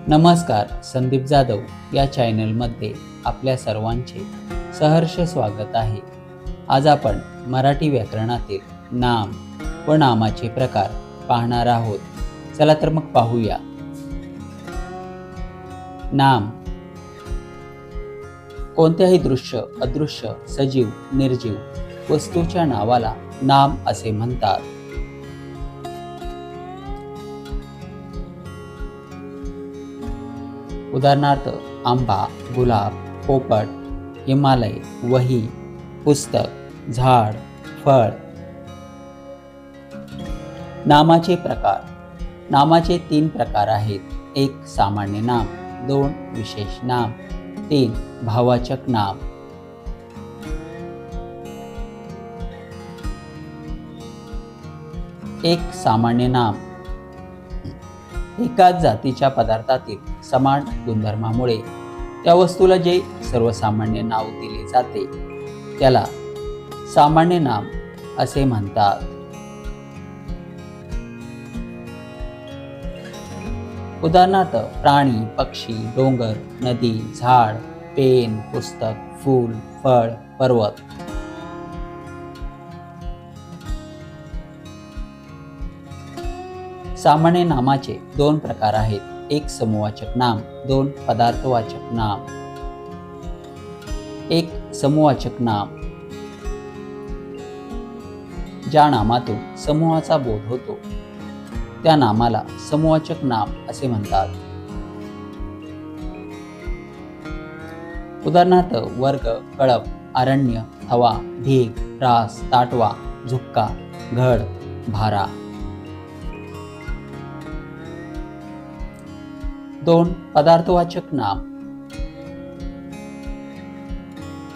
नमस्कार, संदीप जाधव या चॅनलमध्ये आपल्या सर्वांचे सहर्ष स्वागत आहे। आज आपण मराठी व्याकरणातील नाम व नामाचे प्रकार पाहणार आहोत। चला तर मग पाहूया। नाम कोणत्याही दृश्य, अदृश्य, सजीव, निर्जीव वस्तूच्या नावाला नाम असे म्हणतात। उदाहरणार्थ आंबा, गुलाब, पोपट, हिमालय, वही, पुस्तक, झाड, फळ। नामाचे प्रकार। नामाचे 3 प्रकार आहेत। 1 सामान्य नाम, 2 विशेष नाम, 3 भाववाचक नाम। एक सामान्य नाम एकाच जातीच्या पदार्थातील समान गुणधर्मामुळे त्या वस्तूला जे सर्वसामान्य नाव दिले जाते त्याला सामान्य नाम असे म्हणतात। उदाहरणार्थ प्राणी, पक्षी, डोंगर, नदी, झाड, पेन, पुस्तक, फूल, फळ, पर्वत। सामान्य नामाचे 2 प्रकार आहेत। 1 समूहवाचक नाम, 2 पदार्थवाचक नाम। 1 समूहवाचक नाम ज्या नामातून समूहाचा बोध होतो त्या नामाला समूहवाचक नाम असे म्हणतात। उदाहरणार्थ वर्ग, कळप, अरण्य, थवा, ढीग, रास, ताटवा, झुक्का, घड, भारा। 2 पदार्थवाचक नाम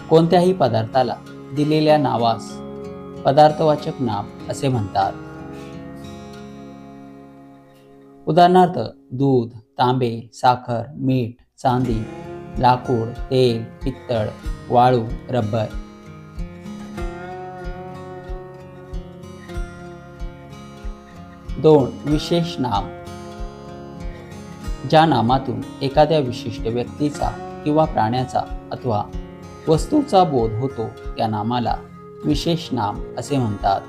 कोणत्याही पदार्थाला दिलेल्या नावास पदार्थवाचक नाम असे म्हणतात। उदाहरणार्थ दूध, तांबे, साखर, मीठ, चांदी, लाकूड, तेल, पित्तळ, वाळू, रबर। 2 विशेष नाम ज्या नामातून एखाद्या विशिष्ट व्यक्तीचा किंवा प्राण्याचा अथवा वस्तूचा बोध होतो त्या नामाला विशेष नाम असे म्हणतात।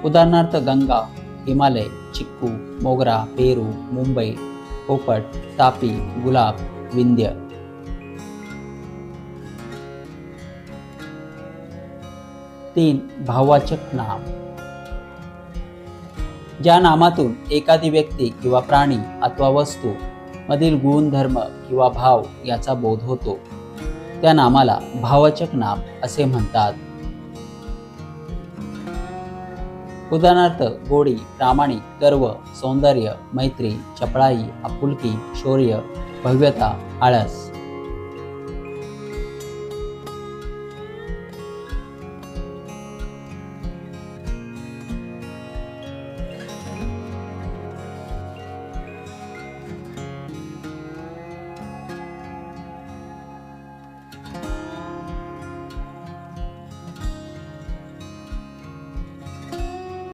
उदाहरणार्थ गंगा, हिमालय, चिक्कू, मोगरा, पेरू, मुंबई, पोपट, तापी, गुलाब, विंध्य। 3 भाववाचक नाम ज्या नामातून एखादी व्यक्ती किंवा प्राणी अथवा वस्तू मधील गुणधर्म किंवा भाव याचा बोध होतो त्या नामाला भाववाचक नाम असे म्हणतात। उदाहरणार्थ गोडी, प्रामाणिक, गर्व, सौंदर्य, मैत्री, चपळाई, आपुलकी, शौर्य, भव्यता, आळस।